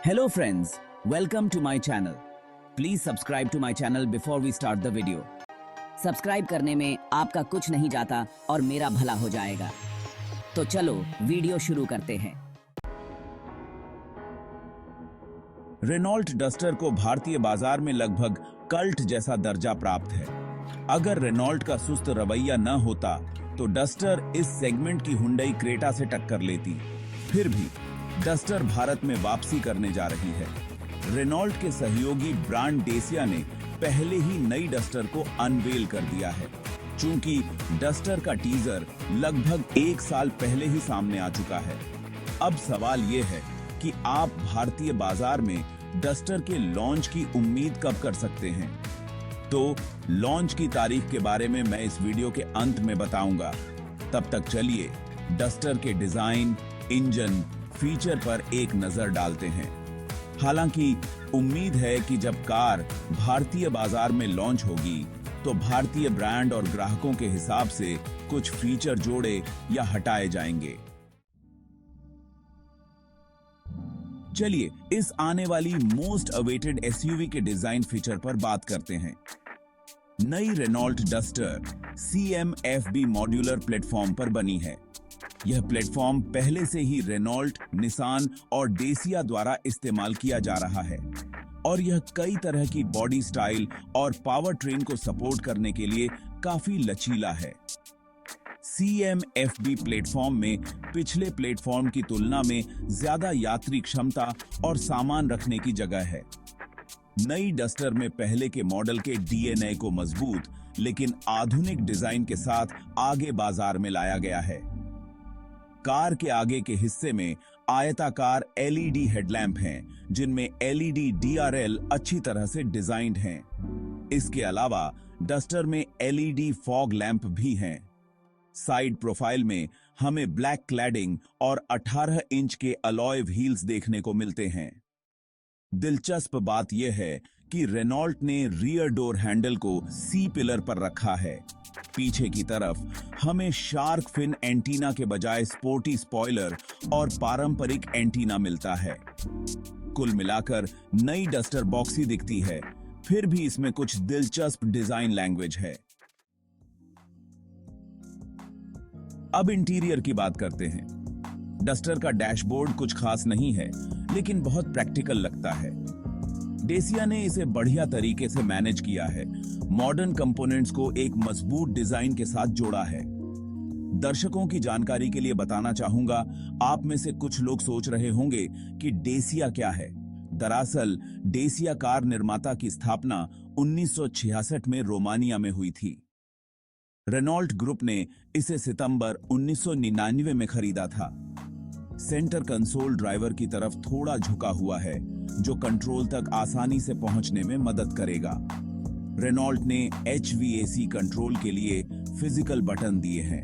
Hello friends, welcome to my channel. Please subscribe to my channel before we start the video. Subscribe करने में आपका कुछ नहीं जाता और मेरा भला हो जाएगा। तो चलो वीडियो शुरू करते हैं। रेनॉल्ट डस्टर को भारतीय बाजार में लगभग कल्ट जैसा दर्जा प्राप्त है। अगर रेनॉल्ट का सुस्त रवैया न होता तो डस्टर इस सेगमेंट की हुंडई क्रेटा से टक्कर लेती। फिर भी डस्टर भारत में वापसी करने जा रही है। रेनॉल्ट के सहयोगी ब्रांड डेसिया ने पहले ही नई डस्टर को अनवेल कर दिया है। चूंकि डस्टर का टीजर लगभग 1 साल पहले ही सामने आ चुका है, अब सवाल यह है कि आप भारतीय बाजार में डस्टर के लॉन्च की उम्मीद कब कर सकते हैं। तो लॉन्च की तारीख के बारे में मैं इस वीडियो के अंत में बताऊंगा। तब तक चलिए डस्टर के डिजाइन, इंजन, फीचर पर एक नजर डालते हैं। हालांकि उम्मीद है कि जब कार भारतीय बाजार में लॉन्च होगी तो भारतीय ब्रांड और ग्राहकों के हिसाब से कुछ फीचर जोड़े या हटाए जाएंगे। चलिए इस आने वाली मोस्ट अवेटेड एसयूवी के डिजाइन फीचर पर बात करते हैं। नई Renault Duster CMFB modular platform पर बनी है। यह प्लेटफॉर्म पहले से ही रेनॉल्ट, निसान और डेसिया द्वारा इस्तेमाल किया जा रहा है और यह कई तरह की बॉडी स्टाइल और पावर ट्रेन को सपोर्ट करने के लिए काफी लचीला है। CMFB प्लेटफॉर्म में पिछले प्लेटफॉर्म की तुलना में ज्यादा यात्री क्षमता और सामान रखने की जगह है। नई डस्टर में पहले के मॉडल के DNA को मजबूत लेकिन आधुनिक डिजाइन के साथ आगे बाजार में लाया गया है। कार के आगे के हिस्से में आयताकार LED हेडलैम्प हैं, जिनमें LED DRL अच्छी तरह से डिजाइंड हैं। इसके अलावा डस्टर में LED फॉग लैंप भी हैं। साइड प्रोफाइल में हमें ब्लैक क्लैडिंग और 18 इंच के अलॉय व्हील्स देखने को मिलते हैं। दिलचस्प बात यह है कि रेनॉल्ट ने रियर डोर हैंडल को C पिलर पर रखा है। पीछे की तरफ हमें शार्क फिन एंटीना के बजाय स्पोर्टी स्पॉइलर और पारंपरिक एंटीना मिलता है। कुल मिलाकर नई डस्टर बॉक्सी दिखती है, फिर भी इसमें कुछ दिलचस्प डिजाइन लैंग्वेज है। अब इंटीरियर की बात करते हैं। डस्टर का डैशबोर्ड कुछ खास नहीं है, लेकिन बहुत प्रैक्टिकल लगता है। डेसिया ने इसे बढ़िया तरीके से मैनेज किया है। मॉडर्न कंपोनेंट्स को एक मजबूत डिजाइन के साथ जोड़ा है। दर्शकों की जानकारी के लिए बताना चाहूंगा, आप में से कुछ लोग सोच रहे होंगे कि डेसिया क्या है। दरअसल डेसिया कार निर्माता की स्थापना 1966 में रोमानिया में हुई थी। रेनॉल्ट ग्रुप ने इसे सितंबर 1999 में खरीदा था। सेंटर कंसोल ड्राइवर की तरफ थोड़ा झुका हुआ है, जो कंट्रोल तक आसानी से पहुंचने में मदद करेगा। रेनॉल्ट ने HVAC कंट्रोल के लिए फिजिकल बटन दिए हैं।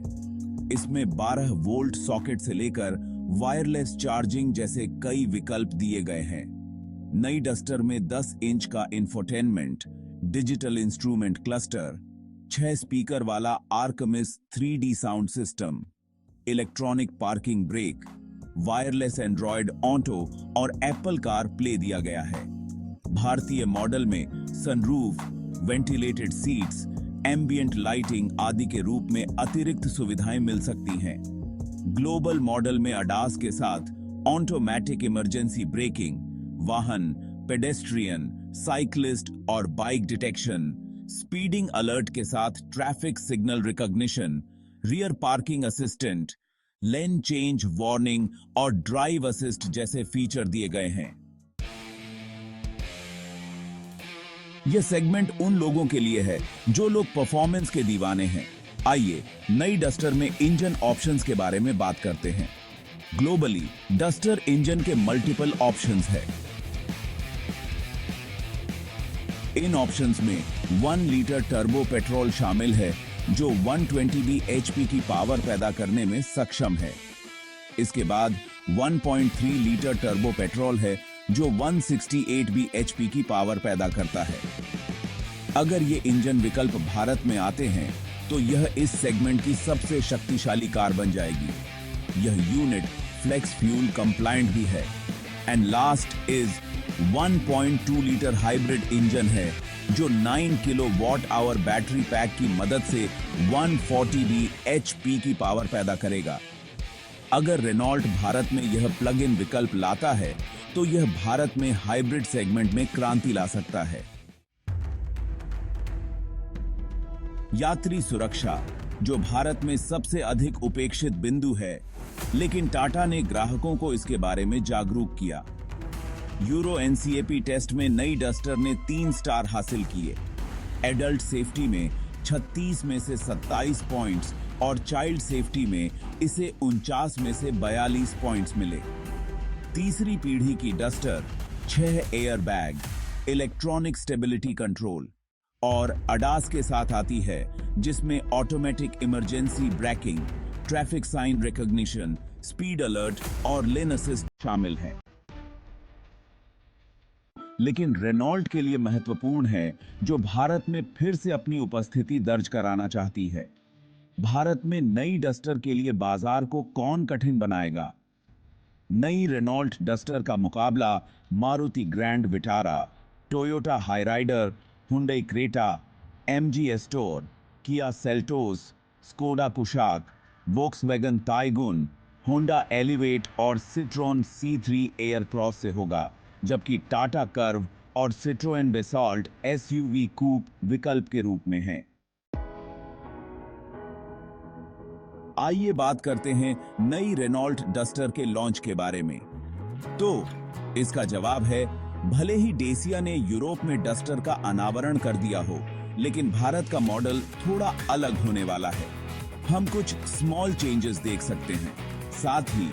इसमें 12 वोल्ट सॉकेट से लेकर वायरलेस चार्जिंग जैसे कई विकल्प दिए गए हैं। नई डस्टर में 10 इंच का infotainment, digital instrument cluster, 6 speaker वाला आर्कमिस 3D sound system, electronic parking brake, wireless Android auto और एप्पल कार प्ले दिया गया है। भारतीय मॉडल में sunroof, ventilated seats, ambient lighting आदि के रूप में अतिरिक्त सुविधाएं मिल सकती हैं। ग्लोबल मॉडल में अडास के साथ ऑटोमेटिक इमरजेंसी ब्रेकिंग, वाहन, पेडेस्ट्रियन, साइक्लिस्ट और बाइक डिटेक्शन, स्पीडिंग अलर्ट के साथ traffic signal recognition, rear parking assistant, lane change warning और ड्राइव असिस्ट जैसे फीचर दिए गए हैं। यह सेगमेंट उन लोगों के लिए है जो लोग परफॉर्मेंस के दीवाने हैं। आइए नई डस्टर में इंजन ऑप्शंस के बारे में बात करते हैं। ग्लोबली डस्टर इंजन के मल्टीपल ऑप्शंस है। इन ऑप्शंस में 1 लीटर टर्बो पेट्रोल शामिल है, जो 120 bhp की पावर पैदा करने में सक्षम है। इसके बाद 1.3 लीटर टर्बो पेट्रोल है, जो 168 bhp की पावर पैदा करता है। अगर ये इंजन विकल्प भारत में आते हैं तो यह इस सेगमेंट की सबसे शक्तिशाली कार बन जाएगी। यह यूनिट फ्लेक्स फ्यूल कंप्लायंट भी है। And last is 1.2 litre hybrid engine है जो 9 किलोवाट आवर बैटरी पैक की मदद से 140 bhp की पावर पैदा करेगा। अगर रेनॉल्ट भारत में यह प्लग इन विकल्प लाता है तो यह भारत में हाइब्रिड सेगमेंट में क्रांति ला सकता है। यात्री सुरक्षा जो भारत में सबसे अधिक उपेक्षित बिंदु है, लेकिन टाटा ने ग्राहकों को इसके बारे में जागरूक किया। यूरो एनसीएपी टेस्ट में नई डस्टर ने 3 स्टार हासिल किए। एडल्ट सेफ्टी में 36 में से 27 पॉइंट्स और चाइल्ड सेफ्टी में इसे 49 में से 42 पॉइंट्स मिले। तीसरी पीढ़ी की Duster 6 air bag, electronic stability control और अडास के साथ आती है, जिसमें automatic emergency braking, traffic sign recognition, speed alert और लेन असिस्ट शामिल है। लेकिन रेनॉल्ट के लिए महत्वपूर्ण है, जो भारत में फिर से अपनी उपस्थिति दर्ज कराना चाहती है। भारत में नई डस्टर के लिए बाजार को कौन कठिन बनाएगा? नई रेनॉल्ट डस्टर का मुकाबला Maruti Grand Vitara, Toyota Hyryder, Hyundai Creta, MG Astor, Kia Seltos, Skoda Kushaq, Volkswagen Taigun, Honda Elevate और सिट्रोन C3 एयरक्रॉस से होगा, जबकि टाटा कर्व और सिट्रोएन बेसॉल्ट SUV कूप विकल्प के रूप में हैं। आइए बात करते हैं नई रेनॉल्ट डस्टर के लॉन्च के बारे में। तो इसका जवाब है, भले ही डेसिया ने यूरोप में डस्टर का अनावरण कर दिया हो, लेकिन भारत का मॉडल थोड़ा अलग होने वाला है। हम कुछ स्मॉल चेंजेस देख सकते हैं। साथ ही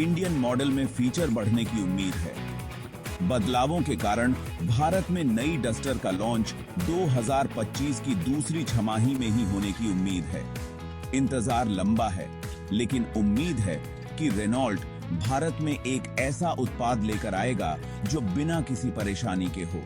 इंडियन मॉडल में फीचर बढ़ने की उम्मीद है। बदलावों के कारण भारत में नई डस्टर का लॉन्च 2025 की दूसरी छमाही में ही होने की उम्मीद है। इंतजार लंबा है, लेकिन उम्मीद है कि रेनॉल्ट भारत में एक ऐसा उत्पाद लेकर आएगा जो बिना किसी परेशानी के हो।